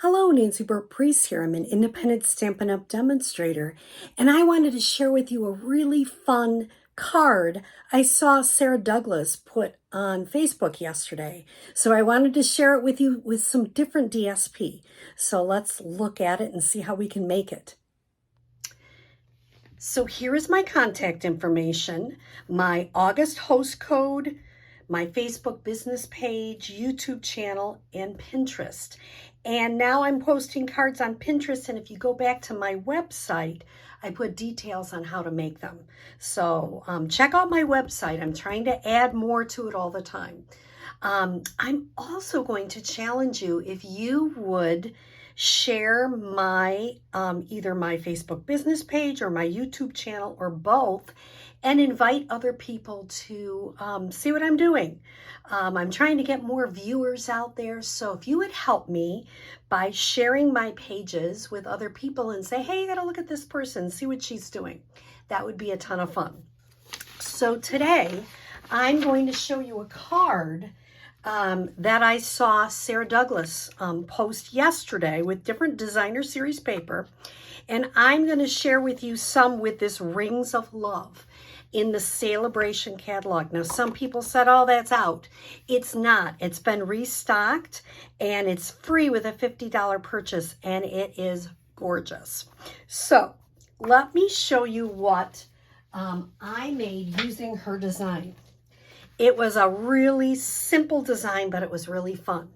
Hello, Nancy Burt-Preece here. I'm an independent Stampin' Up! Demonstrator, and I wanted to share with you a really fun card I saw Sarah Douglas put on Facebook yesterday. So I wanted to share it with you with some different DSP. So let's look at it and see how we can make it. So here is my contact information, my August host code, my Facebook business page, YouTube channel, and Pinterest. And now I'm posting cards on Pinterest, and if you go back to my website, I put details on how to make them. So check out my website. I'm trying to add more to it all the time. I'm also going to challenge you if you would share my either my Facebook business page or my YouTube channel or both, and invite other people to see what I'm doing. I'm trying to get more viewers out there, so if you would help me by sharing my pages with other people and say, hey, you gotta look at this person, see what she's doing, that would be a ton of fun. So today I'm going to show you a card that I saw Sarah Douglas post yesterday with different designer series paper. And I'm going to share with you some with this Rings of Love in the Celebration catalog. Now, some people said, oh, that's out. It's not. It's been restocked, and it's free with a $50 purchase, and it is gorgeous. So let me show you what I made using her design. It was a really simple design, but it was really fun.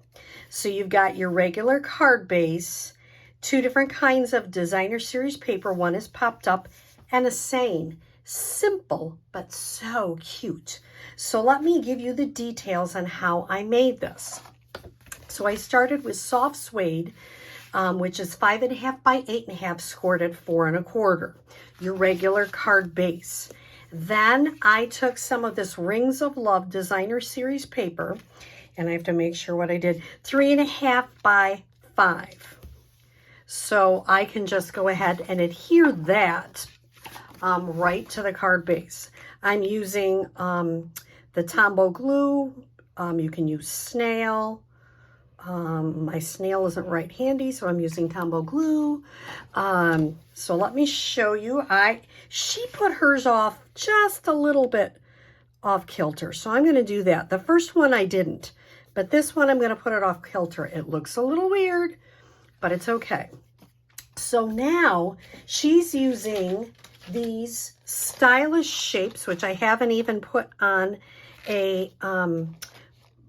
So you've got your regular card base, two different kinds of designer series paper. One is popped up, and a saying. Simple, but so cute. So let me give you the details on how I made this. So I started with soft suede, which is 5.5 by 8.5, scored at 4 1/4. Your regular card base. Then I took some of this Rings of Love designer series paper, and I have to make sure what I did, 3.5 by 5. So I can just go ahead and adhere that right to the card base. I'm using the Tombow glue. You can use snail. My snail isn't right handy, so I'm using Tombow glue. So let me show you. She put hers off just a little bit off kilter, so I'm going to do that. The first one I didn't, but this one I'm going to put it off kilter. It looks a little weird, but it's okay. So now she's using these stylish shapes, which I haven't even put on a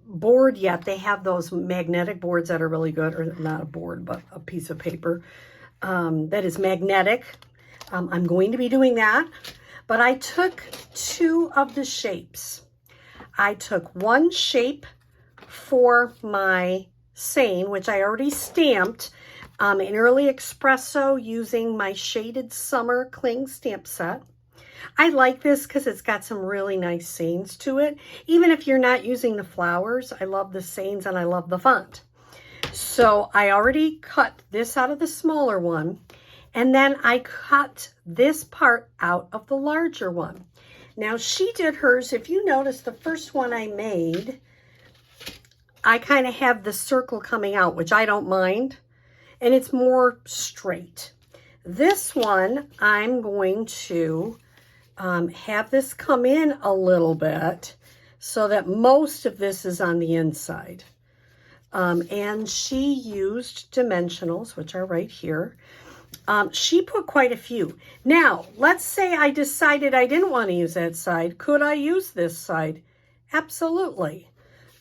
board yet. They have those magnetic boards that are really good, or not a board, but a piece of paper that is magnetic. I'm going to be doing that, but I took two of the shapes. I took one shape for my saying, which I already stamped in Early Espresso using my Shaded Summer Cling stamp set. I like this because it's got some really nice sayings to it. Even if you're not using the flowers, I love the sayings and I love the font. So I already cut this out of the smaller one, and then I cut this part out of the larger one. Now she did hers. If you notice, the first one I made, I kind of have the circle coming out, which I don't mind, and it's more straight. This one, I'm going to have this come in a little bit so that most of this is on the inside. And she used dimensionals, which are right here. She put quite a few. Now, let's say I decided I didn't want to use that side. Could I use this side? Absolutely.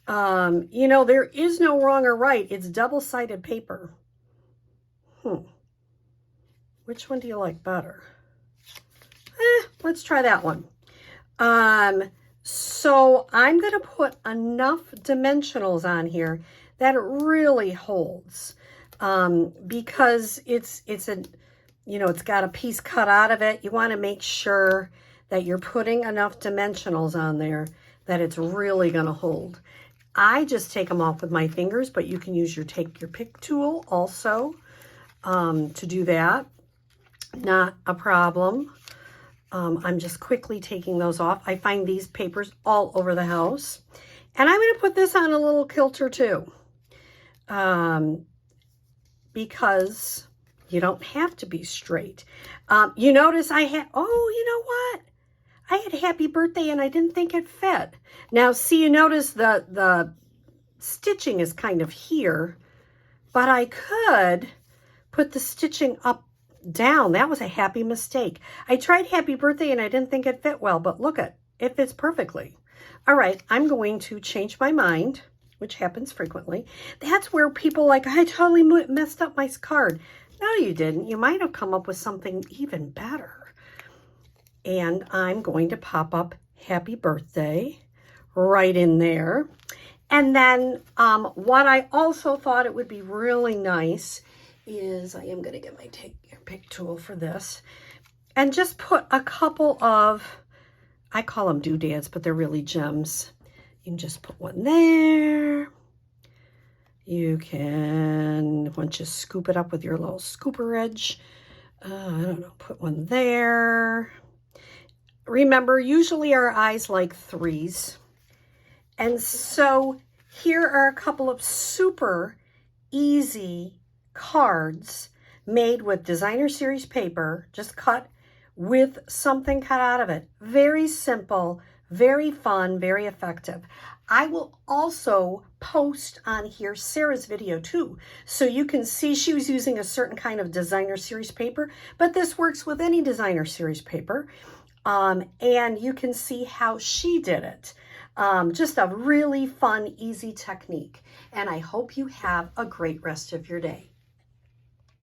You know, there is no wrong or right. It's double-sided paper. Which one do you like better? Let's try that one. So I'm going to put enough dimensionals on here that it really holds, because it's a, you know, it's got a piece cut out of it. You want to make sure that you're putting enough dimensionals on there that it's really going to hold. I just take them off with my fingers, but you can use your take your pick tool also to do that. Not a problem. I'm just quickly taking those off. I find these papers all over the house. And I'm going to put this on a little kilter too. because you don't have to be straight. You notice I had, oh, you know what? I had happy birthday and I didn't think it fit. Now, see, you notice the stitching is kind of here, but I could put the stitching up down. That was a happy mistake. I tried happy birthday and I didn't think it fit well, but look it fits perfectly. All right, I'm going to change my mind, which happens frequently. That's where people like, I totally messed up my card. No, you didn't. You might have come up with something even better. And I'm going to pop up happy birthday right in there. And then what I also thought it would be really nice is I am going to get my take your pick tool for this and just put a couple of, I call them doodads, but they're really gems. You can just put one there. You can, once you scoop it up with your little scooper edge, I don't know, put one there. Remember, usually our eyes like 3s. And so here are a couple of super easy cards made with designer series paper, just cut with something cut out of it. Very simple, very fun, very effective. I will also post on here Sarah's video too, so you can see she was using a certain kind of designer series paper, but this works with any designer series paper. And you can see how she did it. Just a really fun, easy technique. And I hope you have a great rest of your day.